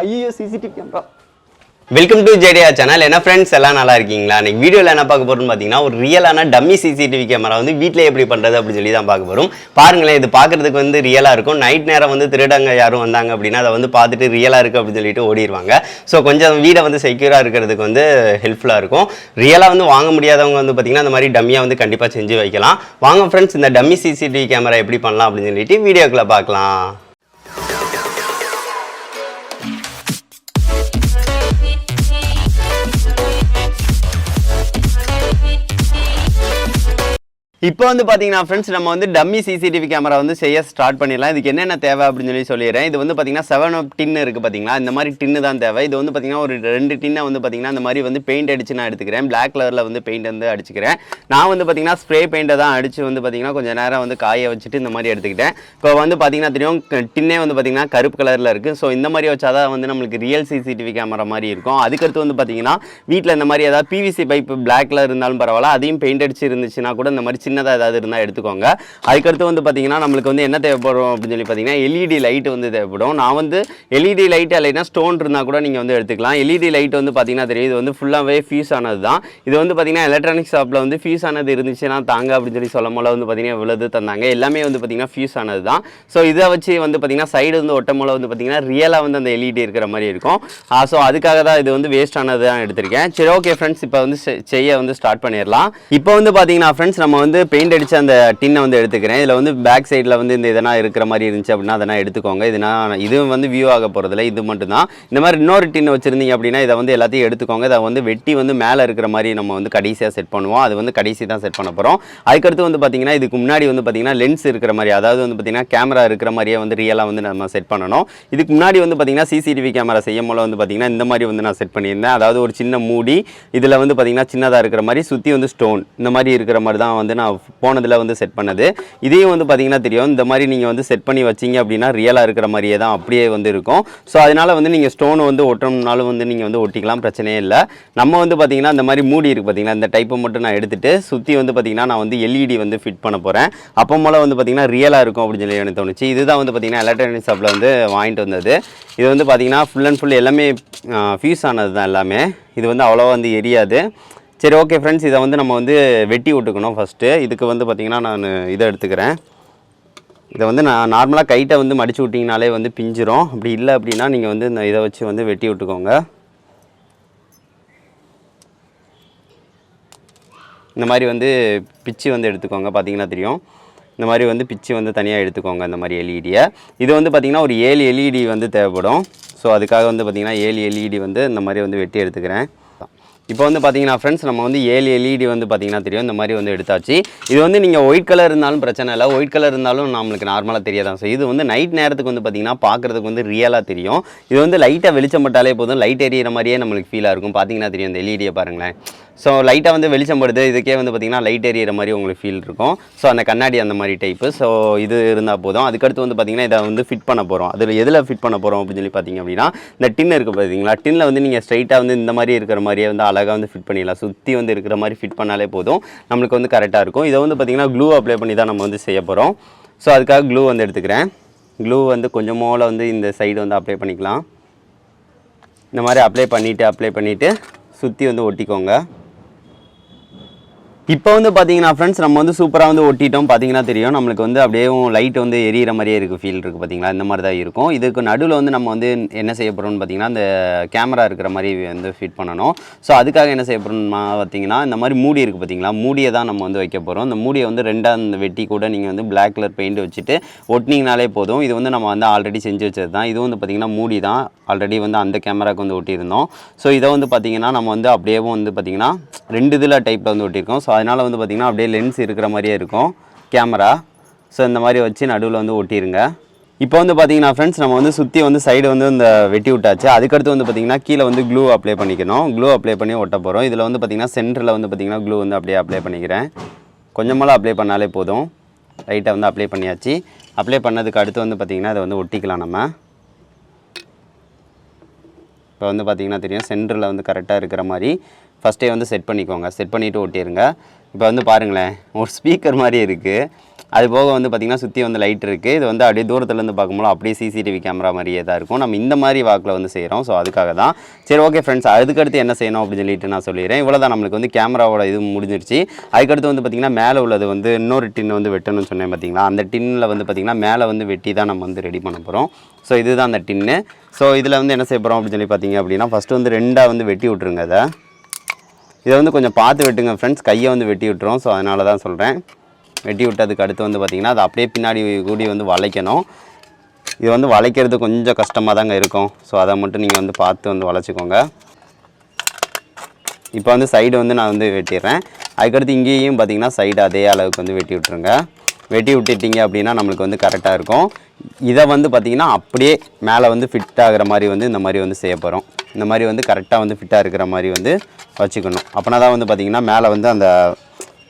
ஐயோ CCTV camera. Welcome to ஜேடியா channel. என்ன ஃப்ரெண்ட்ஸ் எல்லாம் நல்லா இருக்கீங்களா? இன்னைக்கு வீடியோவில் என்ன பார்க்க போகிறோம்னு பார்த்தீங்கன்னா ஒரு ரியலான டம்மி CCTV கேமரா வந்து வீட்டில் எப்படி பண்ணுறது அப்படின்னு சொல்லி தான் பார்க்க போகிறோம். பாருங்களேன், இது பார்க்குறதுக்கு வந்து ரியலாக இருக்கும். நைட் நேரம் வந்து திருடங்க யாரும் வந்தாங்க அப்படின்னா அதை வந்து பார்த்துட்டு ரியலாக இருக்குது அப்படின்னு சொல்லிட்டு ஓடிடுவாங்க. ஸோ கொஞ்சம் வீடை வந்து செக்யூராக இருக்கிறதுக்கு வந்து ஹெல்ப்ஃபுல்லாக இருக்கும். ரியலாக வந்து வாங்க முடியாதவங்க வந்து பார்த்திங்கன்னா இந்த மாதிரி டம்மியாக வந்து கண்டிப்பாக செஞ்சு வைக்கலாம். வாங்க ஃப்ரெண்ட்ஸ், இந்த டம்மி CCTV கேமரா எப்படி பண்ணலாம் அப்படின்னு சொல்லிட்டு வீடியோக்குள்ளே பார்க்கலாம். இப்போ வந்து பார்த்தீங்கன்னா ஃப்ரெண்ட்ஸ், நம்ம வந்து டம்மி CCTV கேமரா வந்து செய்ய ஸ்டார்ட் பண்ணிடலாம். இதுக்கு என்னென்ன தேவை அப்படின்னு சொல்லிடுறேன். இது வந்து பார்த்தீங்கன்னா 7 டின்னு இருக்குது பார்த்தீங்களா, இந்த மாதிரி டின்னு தான் தேவை. இது வந்து பார்த்தீங்கன்னா ஒரு 2 டின்னை வந்து பார்த்தீங்கன்னா இந்த மாதிரி வந்து பெயிண்ட் அடித்து நான் எடுத்துக்கிறேன். பிளாக் கலரில் வந்து பெயிண்ட் வந்து அடிச்சுக்கிறேன். நான் வந்து பார்த்தீங்கன்னா ஸ்ப்ரே பெயிண்ட்டை தான் அடித்து வந்து பார்த்தீங்கன்னா கொஞ்சம் நேரம் வந்து காய வச்சுட்டு இந்த மாதிரி எடுத்துக்கிட்டேன். இப்போ வந்து பார்த்தீங்கன்னா தெரியும், டின்னே வந்து பார்த்தீங்கன்னா கருப்பு கலரில் இருக்குது. ஸோ இந்த மாதிரி வச்சா தான் வந்து நம்மளுக்கு ரியல் CCTV கேமரா மாதிரி இருக்கும். அதுக்கடுத்து வந்து பார்த்தீங்கன்னா வீட்டில் இந்த மாதிரி ஏதாவது PVC பைப் பிளாக் கலர் இருந்தாலும் பரவாயில்ல, அதையும் பெயிண்ட் அடிச்சு இருந்துச்சுன்னா கூட இந்த மாதிரி சின்னதாக ஏதாவது இருந்தால் எடுத்துக்கோங்க. அதுக்கடுத்து வந்து பார்த்தீங்கன்னா நம்மளுக்கு வந்து என்ன தேவைப்படும் அப்படின்னு சொல்லி பார்த்தீங்கன்னா LED லைட் வந்து தேவைப்படும். நான் வந்து LED லைட் இல்லைன்னா ஸ்டோன் இருந்தால் கூட நீங்கள் வந்து எடுத்துக்கலாம். LED லைட் வந்து பார்த்தீங்கன்னா தெரியும், இது வந்து ஃபுல்லாகவே ஃபியூஸ் ஆனது தான். இது வந்து பார்த்தீங்கன்னா எலக்ட்ரானிக் ஷாப்பில் வந்து ஃபியூஸ் ஆனது இருந்துச்சுன்னா தாங்க அப்படின்னு சொல்லி சொல்லும் போல வந்து பார்த்தீங்கன்னா விழுது தந்தாங்க. எல்லாமே வந்து பார்த்தீங்கன்னா ஃபியூஸ் ஆனது தான். ஸோ இதை வச்சு வந்து பார்த்தீங்கன்னா சைடு வந்து ஒட்டும் போல வந்து பார்த்தீங்கன்னா ரியலாக வந்து அந்த LED இருக்கிற மாதிரி இருக்கும். ஸோ அதுக்காக தான் இது வந்து வேஸ்ட் ஆனது தான் எடுத்திருக்கேன். சரி, ஓகே ஃப்ரெண்ட்ஸ், இப்போ வந்து செய்ய வந்து ஸ்டார்ட் பண்ணிடலாம். இப்போ வந்து பார்த்தீங்கன்னா ஃப்ரெண்ட்ஸ், நம்ம வந்து பெயிண்ட் அடிச்ச அந்த டின்னை வந்து எடுத்துக்கிறேன். இதில் வந்து பேக் சைடில் வந்து இந்த இதெல்லாம் இருக்கிற மாதிரி இருந்துச்சு அப்படின்னா அதெல்லாம் எடுத்துக்கோங்க. இது வந்து வியூ ஆக போகிறதில்ல, இது மட்டும் தான். இந்த மாதிரி இன்னொரு டின்னு வச்சுருந்தீங்க அப்படின்னா இதை வந்து எல்லாத்தையும் எடுத்துக்கோங்க. இதை வந்து வெட்டி வந்து மேலே இருக்கிற மாதிரி நம்ம வந்து கடைசியாக செட் பண்ணுவோம். அது வந்து கடைசி தான் செட் பண்ண போகிறோம். அதுக்கடுத்து வந்து பார்த்தீங்கன்னா இதுக்கு முன்னாடி வந்து பார்த்தீங்கன்னா லென்ஸ் இருக்கிற மாதிரி, அதாவது வந்து பார்த்தீங்கன்னா கேமரா இருக்கிற மாதிரியே வந்து ரியலாக வந்து நம்ம செட் பண்ணணும். இதுக்கு முன்னாடி வந்து பார்த்தீங்கன்னா CCTV கேமரா செய்யும் போல வந்து பார்த்தீங்கன்னா இந்த மாதிரி வந்து நான் செட் பண்ணியிருந்தேன். அதாவது ஒரு சின்ன மூடி, இதில் வந்து பார்த்தீங்கன்னா சின்னதாக இருக்கிற மாதிரி சுற்றி வந்து ஸ்டோன் இந்த மாதிரி இருக்கிற மாதிரி தான் வந்து நான் போனதில் வந்து செட் பண்ணது. இதையும் வந்து பார்த்தீங்கன்னா தெரியும், இந்த மாதிரி நீங்கள் வந்து செட் பண்ணி வச்சிங்க அப்படின்னா ரியலாக இருக்கிற மாதிரியே தான் அப்படியே வந்து இருக்கும். ஸோ அதனால் வந்து நீங்கள் ஸ்டோன் வந்து ஒட்டணும்னாலும் வந்து நீங்கள் வந்து ஒட்டிக்கலாம், பிரச்சனையே இல்லை. நம்ம வந்து பார்த்தீங்கன்னா இந்த மாதிரி மூடி இருக்குது பார்த்தீங்கன்னா, இந்த டைப்பை மட்டும் நான் எடுத்துகிட்டு சுற்றி வந்து பார்த்தீங்கன்னா நான் வந்து LED வந்து ஃபிட் பண்ண போகிறேன். அப்போ போல் வந்து பார்த்தீங்கன்னா ரியலாக இருக்கும் அப்படின்னு சொல்லி எனக்கு தோணுச்சு. இதுதான் வந்து பார்த்தீங்கன்னா எலக்ட்ரானிக் ஷாப்பில் வந்து வாங்கிட்டு வந்தது. இது வந்து பார்த்தீங்கன்னா ஃபுல் அண்ட் ஃபுல் எல்லாமே ஃபியூஸ் ஆனது தான் எல்லாமே. இது வந்து அவ்வளோவா வந்து எரியாது. சரி, ஓகே ஃப்ரெண்ட்ஸ், இதை வந்து நம்ம வந்து வெட்டி விட்டுக்கணும் ஃபஸ்ட்டு. இதுக்கு வந்து பார்த்திங்கன்னா நான் இதை எடுத்துக்கிறேன். இதை வந்து நான் நார்மலாக கைட்டை வந்து மடித்து விட்டிங்கனாலே வந்து பிஞ்சிரும். அப்படி இல்லை அப்படின்னா நீங்கள் வந்து இந்த இதை வச்சு வந்து வெட்டி விட்டுக்கோங்க. இந்த மாதிரி வந்து பிச்சு வந்து எடுத்துக்கோங்க. பார்த்திங்கன்னா தெரியும், இந்த மாதிரி வந்து பிச்சு வந்து தனியாக எடுத்துக்கோங்க. இந்த மாதிரி LED-யை இது வந்து பார்த்திங்கன்னா ஒரு 7 LED வந்து தேவைப்படும். ஸோ அதுக்காக வந்து பார்த்திங்கன்னா 7 LED வந்து இந்த மாதிரி வந்து வெட்டி எடுத்துக்கிறேன். இப்போ வந்து பார்த்தீங்கன்னா ஃப்ரெண்ட்ஸ், நம்ம வந்து 7 LED வந்து பார்த்தீங்கன்னா தெரியும், இந்த மாதிரி வந்து எடுத்தாச்சு. இது வந்து நீங்கள் ஒயிட் கலர் இருந்தாலும் பிரச்சனை இல்லை, ஒயிட் கலர் இருந்தாலும் நம்மளுக்கு நார்மலாக தெரியாதான். ஸோ இது வந்து நைட் நேரத்துக்கு வந்து பார்த்தீங்கன்னா பார்க்குறதுக்கு வந்து ரியலாக தெரியும். இது வந்து லைட்டாக வெளிச்சம் பட்டாலே போதும், லைட் எரியிற மாதிரியே நம்மளுக்கு ஃபீலாக இருக்கும். பார்த்தீங்கன்னா தெரியும், இந்த LED-யை பாருங்களேன். ஸோ லைட்டாக வந்து வெளிச்சம் படுது, இதுக்கே வந்து பார்த்திங்கன்னா லைட் எரியிற மாதிரி உங்களுக்கு ஃபீல் இருக்கும். ஸோ அந்த கண்ணாடி அந்த மாதிரி டைப்பு. ஸோ இது இருந்தால் போதும். அதுக்கடுத்து வந்து பார்த்திங்கன்னா இதை வந்து ஃபிட் பண்ண போகிறோம். அதில் எதில் ஃபிட் பண்ண போகிறோம் அப்படின்னு சொல்லி பார்த்திங்க அப்படின்னா இந்த டின் இருக்குது பார்த்தீங்களா, டின்னில் வந்து நீங்கள் ஸ்ட்ரைட்டாக வந்து இந்த மாதிரி இருக்கிற மாதிரியே வந்து அழகாக வந்து ஃபிட் பண்ணிடலாம். சுற்றி வந்து இருக்கிற மாதிரி ஃபிட் பண்ணாலே போதும், நம்மளுக்கு வந்து கரெக்டாக இருக்கும். இதை வந்து பார்த்திங்கன்னா க்ளூ அப்ளை பண்ணி தான் நம்ம வந்து செய்ய போகிறோம். ஸோ அதுக்காக க்ளூ வந்து எடுத்துக்கிறேன். க்ளூ வந்து கொஞ்சம் மோல வந்து இந்த சைடு வந்து அப்ளை பண்ணிக்கலாம். இந்த மாதிரி அப்ளை பண்ணிவிட்டு சுற்றி வந்து ஒட்டிக்கோங்க. இப்போ வந்து பார்த்தீங்கன்னா ஃப்ரெண்ட்ஸ், நம்ம வந்து சூப்பராக வந்து ஒட்டிட்டோம். பார்த்தீங்கன்னா தெரியும், நம்மளுக்கு வந்து அப்படியே லைட் வந்து எரியிற மாதிரியே இருக்குது, ஃபீல் இருக்குது பார்த்தீங்களா, இந்த மாதிரி தான் இருக்கும். இதுக்கு நடுவில் வந்து நம்ம வந்து என்ன செய்ய போகிறோம்னு பார்த்தீங்கன்னா இந்த கேமரா இருக்கிற மாதிரி வந்து ஃபிட் பண்ணணும். ஸோ அதுக்காக என்ன செய்ய போகிறோம்னா பார்த்தீங்கன்னா இந்த மாதிரி மூடி இருக்குது பார்த்தீங்களா, மூடியை தான் நம்ம வந்து வைக்க போகிறோம். இந்த மூடியை வந்து ரெண்டாக இந்த வெட்டி கூட நீங்கள் வந்து பிளாக் கலர் பெயிண்ட் வச்சுட்டு ஒட்டினீங்கனாலே போதும். இது வந்து நம்ம வந்து ஆல்ரெடி செஞ்சு வச்சது தான். இது வந்து பார்த்திங்கன்னா மூடி தான், ஆல்ரெடி வந்து அந்த கேமராவுக்கு வந்து ஒட்டியிருந்தோம். ஸோ இதை வந்து பார்த்திங்கன்னா நம்ம வந்து அப்படியே வந்து பார்த்திங்கன்னா 2 இதில் டைப்பில் வந்து ஒட்டியிருக்கோம். ஸோ அதனால் வந்து பார்த்திங்கன்னா அப்படியே லென்ஸ் இருக்கிற மாதிரியே இருக்கும் கேமரா. ஸோ இந்த மாதிரி வச்சு நடுவில் வந்து ஒட்டிடுங்க. இப்போ வந்து பார்த்திங்கன்னா ஃப்ரெண்ட்ஸ், நம்ம வந்து சுற்றி வந்து சைடு வந்து இந்த வெட்டி விட்டாச்சு. அதுக்கடுத்து வந்து பார்த்திங்கன்னா கீழே வந்து க்ளூ அப்ளை பண்ணிக்கணும். க்ளூ அப்ளை பண்ணி ஒட்ட போகிறோம். இதில் வந்து பார்த்திங்கன்னா சென்டரில் வந்து பார்த்திங்கன்னா க்ளூ வந்து அப்படியே அப்ளை பண்ணிக்கிறேன். கொஞ்சமெல்லாம் அப்ளை பண்ணாலே போதும். லைட்டாக வந்து அப்ளை பண்ணியாச்சு. அப்ளை பண்ணதுக்கு அடுத்து வந்து பார்த்திங்கன்னா இதை வந்து ஒட்டிக்கலாம் நம்ம. இப்போ வந்து பார்த்திங்கன்னா தெரியும், சென்டரில் வந்து கரெக்டாக இருக்கிற மாதிரி ஃபஸ்ட்டே வந்து செட் பண்ணிக்கோங்க. செட் பண்ணிவிட்டு ஒட்டிடுங்க. இப்போ வந்து பாருங்களேன், ஒரு ஸ்பீக்கர் மாதிரி இருக்குது. அது போக வந்து பார்த்திங்கன்னா சுற்றி வந்து லைட் இருக்குது. இது வந்து அப்படியே தூரத்துலேருந்து பார்க்கும்போது அப்படியே CCTV கேமரா மாதிரியே தான் இருக்கும். நம்ம இந்த மாதிரி வாக்கில் வந்து செய்கிறோம். ஸோ அதுக்காக தான். சரி ஓகே ஃப்ரெண்ட்ஸ், அதுக்கடுத்து என்ன செய்யணும் அப்படின்னு சொல்லிட்டு நான் சொல்லிடுறேன். இவ்வளோ தான் நம்மளுக்கு வந்து கேமராவோட இது முடிஞ்சிருச்சு. அதுக்கடுத்து வந்து பார்த்திங்கன்னா மேலே உள்ளது வந்து இன்னொரு டின் வந்து வெட்டணும்னு சொன்னேன் பார்த்தீங்களா, அந்த டின்னில் வந்து பார்த்திங்கன்னா மேலே வந்து வெட்டி தான் நம்ம வந்து ரெடி பண்ண போகிறோம். ஸோ இதுதான் அந்த டின்னு. ஸோ இதில் வந்து என்ன செய்ய போகிறோம் அப்படின்னு சொல்லி பார்த்தீங்க அப்படின்னா, ஃபஸ்ட்டு வந்து 2 வந்து வெட்டி விட்ருங்க. இதை வந்து கொஞ்சம் பார்த்து வெட்டுங்க ஃப்ரெண்ட்ஸ், கையை வந்து வெட்டி விட்டுரும். ஸோ அதனால தான் சொல்கிறேன். வெட்டி விட்டதுக்கு அடுத்து வந்து பார்த்திங்கன்னா அது அப்படியே பின்னாடி கூடி வந்து வளைக்கணும். இது வந்து வளைக்கிறது கொஞ்சம் கஷ்டமாக தாங்க இருக்கும். ஸோ அதை மட்டும் நீங்கள் வந்து பார்த்து வந்து வளைச்சிக்கோங்க. இப்போ வந்து சைடு வந்து நான் வந்து வெட்டிடுறேன். அதுக்கடுத்து இங்கேயும் பார்த்திங்கன்னா சைடு அதே அளவுக்கு வந்து வெட்டி விட்டுருங்க. வெட்டி விட்டுட்டிங்க அப்படின்னா நம்மளுக்கு வந்து கரெக்டாக இருக்கும். இதை வந்து பார்த்திங்கன்னா அப்படியே மேலே வந்து ஃபிட் ஆகிற மாதிரி வந்து இந்த மாதிரி வந்து செய்ய போகிறோம். இந்த மாதிரி வந்து கரெக்டாக வந்து ஃபிட்டாக இருக்கிற மாதிரி வந்து வச்சுக்கணும். அப்படின்னா தான் வந்து பார்த்திங்கன்னா மேலே வந்து அந்த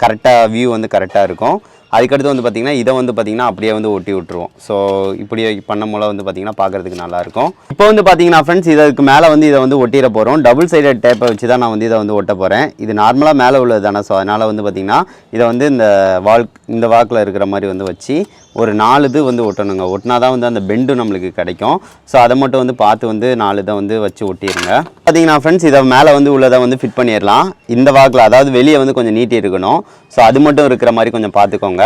கரெக்டாக வியூ வந்து கரெக்டாக இருக்கும். அதுக்கடுத்து வந்து பார்த்திங்கன்னா இதை வந்து பார்த்திங்கன்னா அப்படியே வந்து ஒட்டி விட்டுருவோம். ஸோ இப்படி பண்ணும் போல வந்து பார்த்திங்கன்னா பார்க்குறதுக்கு நல்லாயிருக்கும். இப்போ வந்து பார்த்திங்கன்னா ஃப்ரெண்ட்ஸ், இதுக்கு மேலே வந்து இதை வந்து ஒட்டிட போகிறோம். டபுள் சைடட் டேப்பை வச்சு தான் நான் வந்து இதை வந்து ஒட்ட போகிறேன். இது நார்மலாக மேலே உள்ளது தானே. ஸோ அதனால் வந்து பார்த்திங்கன்னா இதை வந்து இந்த வாக்கில் இருக்கிற மாதிரி வந்து வச்சு ஒரு 4 இது வந்து ஒட்டணுங்க. ஒட்டினா தான் வந்து அந்த பெண்டு நம்மளுக்கு கிடைக்கும். ஸோ அதை மட்டும் வந்து பார்த்து வந்து 4 இதை வந்து வச்சு ஒட்டிடுங்க. பார்த்தீங்கன்னா ஃப்ரெண்ட்ஸ், இதை மேலே வந்து உள்ளதை வந்து ஃபிட் பண்ணிடலாம். இந்த வாக்கில், அதாவது வெளியே வந்து கொஞ்சம் நீட்டி இருக்கணும். ஸோ அது மட்டும் இருக்கிற மாதிரி கொஞ்சம் பார்த்துக்கோங்க.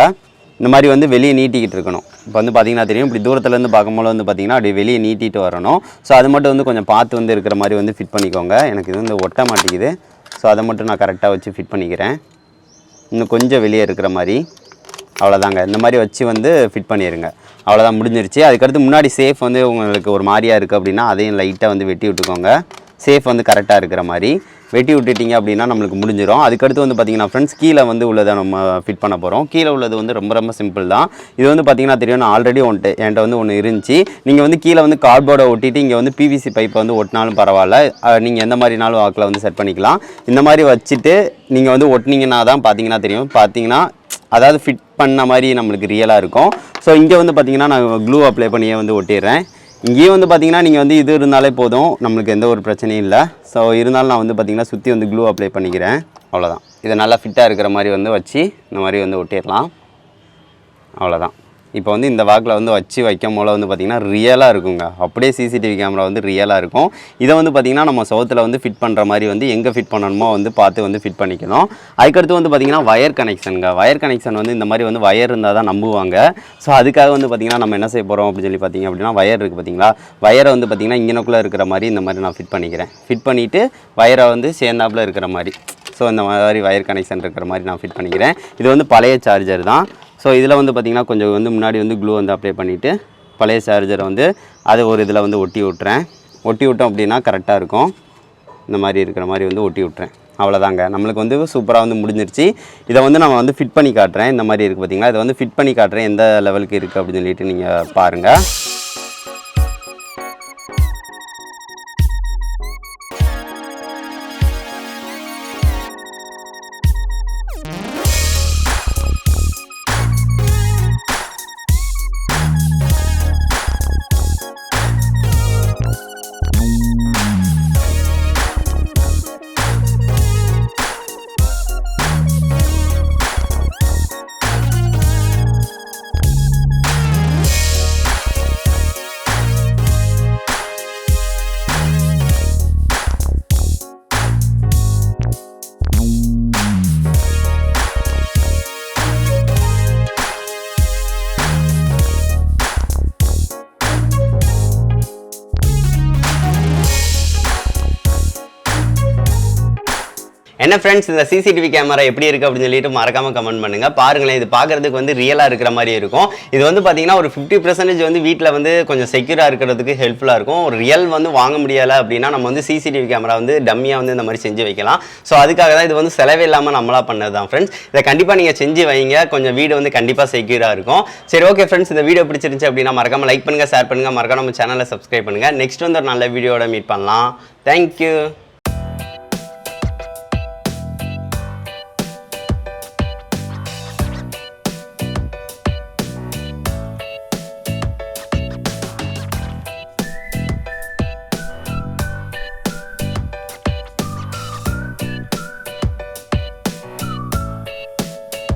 இந்த மாதிரி வந்து வெளியே நீட்டிக்கிட்டு இருக்கணும். இப்போ வந்து பார்த்திங்கன்னா தெரியும், இப்படி தூரத்துலேருந்து பார்க்கும்போது வந்து பார்த்திங்கன்னா அப்படி வெளியே நீட்டிட்டு வரணும். ஸோ அது மட்டும் வந்து கொஞ்சம் பார்த்து வந்து இருக்கிற மாதிரி வந்து ஃபிட் பண்ணிக்கோங்க. எனக்கு இது வந்து ஒட்ட மாட்டேங்குது. ஸோ அதை மட்டும் நான் கரெக்டாக வச்சு ஃபிட் பண்ணிக்கிறேன். இன்னும் கொஞ்சம் வெளியே இருக்கிற மாதிரி. அவ்வளோதாங்க. இந்த மாதிரி வச்சு வந்து ஃபிட் பண்ணிடுங்க. அவ்வளோதான், முடிஞ்சிருச்சு. அதுக்கடுத்து முன்னாடி சேஃப் வந்து உங்களுக்கு ஒரு மாதிரியாக இருக்குது அப்படின்னா அதையும் லைட்டாக வந்து வெட்டி விட்டுக்கோங்க. சேஃப் வந்து கரெக்டாக இருக்கிற மாதிரி வெட்டி விட்டுட்டிங்க அப்படின்னா நம்மளுக்கு முடிஞ்சிடும். அதுக்கடுத்து வந்து பார்த்திங்கன்னா ஃப்ரெண்ட்ஸ், கீழே வந்து உள்ளதை நம்ம ஃபிட் பண்ண போகிறோம். கீழே உள்ளது வந்து ரொம்ப சிம்பிள் தான். இது வந்து பார்த்திங்கன்னா தெரியும், நான் ஆல்ரெடி என்கிட்ட வந்து ஒன்று இருந்துச்சு. நீங்கள் வந்து கீழே வந்து கார்ட்போர்டை ஒட்டிட்டு இங்கே வந்து PVC பைப்பை வந்து ஒட்டினாலும் பரவாயில்ல. நீங்கள் எந்த மாதிரினாலும் வாக்கில் வந்து செட் பண்ணிக்கலாம். இந்த மாதிரி வச்சுட்டு நீங்கள் வந்து ஒட்டினீங்கன்னா தான் பார்த்திங்கன்னா தெரியும், பார்த்திங்கன்னா அதாவது ஃபிட் பண்ண மாதிரி நம்மளுக்கு ரியலாக இருக்கும். ஸோ இங்கே வந்து பார்த்திங்கன்னா நான் க்ளூ அப்ளை பண்ணியே வந்து ஒட்டிடுறேன். இங்கேயும் வந்து பார்த்திங்கன்னா நீங்கள் வந்து இது இருந்தாலே போதும், நம்மளுக்கு எந்த ஒரு பிரச்சனையும் இல்லை. ஸோ இருந்தாலும் நான் வந்து பார்த்திங்கன்னா சுற்றி வந்து க்ளூ அப்ளை பண்ணிக்கிறேன். அவ்வளோதான். இதை நல்லா ஃபிட்டாக இருக்கிற மாதிரி வந்து வச்சு இந்த மாதிரி வந்து ஒட்டிடலாம். அவ்வளோதான். இப்போ வந்து இந்த வாக்கில் வந்து வச்சு வைக்கும் போல வந்து பார்த்திங்கன்னா ரியலாக இருக்குங்க. அப்படியே CCTV கேமரா வந்து ரியலாக இருக்கும். இதை வந்து பார்த்திங்கன்னா நம்ம சவுத்தில் வந்து ஃபிட் பண்ணுற மாதிரி வந்து எங்கே ஃபிட் பண்ணணுமோ வந்து பார்த்து வந்து ஃபிட் பண்ணிக்கணும். அதுக்கடுத்து வந்து பார்த்திங்கன்னா வயர் கனெக்ஷனுங்க. வயர் கனெக்ஷன் வந்து இந்த மாதிரி வந்து வயர் இருந்தால் தான் நம்புவாங்க. ஸோ அதுக்காக வந்து பார்த்திங்கன்னா நம்ம என்ன செய்ய போகிறோம் அப்படின்னு சொல்லி பார்த்திங்க அப்படின்னா, வயர் இருக்குது பார்த்திங்களா, வயரை வந்து பார்த்திங்கன்னா இங்கனக்குள்ளே இருக்கிற மாதிரி இந்த மாதிரி நான் ஃபிட் பண்ணிக்கிறேன். ஃபிட் பண்ணிவிட்டு வயரை வந்து சேர்ந்தாப்பில் இருக்கிற மாதிரி, ஸோ இந்த மாதிரி வயர் கனெக்ஷன் இருக்கிற மாதிரி நான் ஃபிட் பண்ணிக்கிறேன். இது வந்து பழைய சார்ஜர் தான். ஸோ இதில் வந்து பார்த்திங்கன்னா கொஞ்சம் வந்து முன்னாடி வந்து க்ளூ வந்து அப்ளை பண்ணிவிட்டு பழைய சார்ஜரை வந்து அது ஒரு இதில் வந்து ஒட்டி விட்டுறேன். ஒட்டி விட்டோம் அப்படின்னா கரெக்டாக இருக்கும். இந்த மாதிரி இருக்கிற மாதிரி வந்து ஒட்டி விட்டுறேன். அவ்வளோதாங்க, நம்மளுக்கு வந்து சூப்பராக வந்து முடிஞ்சிருச்சு. இதை வந்து நம்ம வந்து ஃபிட் பண்ணி காட்டுறேன். இந்த மாதிரி இருக்குது பார்த்திங்களா, இதை வந்து ஃபிட் பண்ணி காட்டுறேன் எந்த லெவலுக்கு இருக்குது அப்படின்னு சொல்லிட்டு நீங்கள் பாருங்கள். என்ன ஃப்ரெண்ட்ஸ், இந்த CCTV கேமரா எப்படி இருக்குது அப்படின்னு சொல்லிட்டு மறக்காமல் கமெண்ட் பண்ணுங்கள். பாருங்களேன், இது பார்க்குறதுக்கு வந்து ரியலாக இருக்கிற மாதிரி இருக்கும். இது வந்து பார்த்தீங்கன்னா ஒரு 50% வந்து வீட்டில் வந்து கொஞ்சம் செக்யூராக இருக்கிறதுக்கு ஹெல்ப்ஃபுல்லாக இருக்கும். ஒரு ரியல் வந்து வாங்க முடியலை அப்படின்னா நம்ம வந்து CCTV கேமரா வந்து டம்மியாக வந்து இந்த மாதிரி செஞ்சு வைக்கலாம். ஸோ அதுக்காக தான் இது வந்து செலவே இல்லாமல் நம்மளாக பண்ணது தான் ஃப்ரெண்ட்ஸ். இதை கண்டிப்பாக நீங்கள் செஞ்சு வைங்க, கொஞ்சம் வீடு வந்து கண்டிப்பாக செக்யூராக இருக்கும். சரி ஓகே ஃப்ரெண்ட்ஸ், இந்த வீடியோ பிடிச்சிருந்துச்சு அப்படின்னா மறக்காமல் லைக் பண்ணுங்கள், ஷேர் பண்ணுங்கள், மறக்காம நம்ம சேனலை சப்ஸ்கிரைப் பண்ணுங்கள். நெக்ஸ்ட் வந்து ஒரு நல்ல வீடியோட மீட் பண்ணலாம். தேங்க்யூ.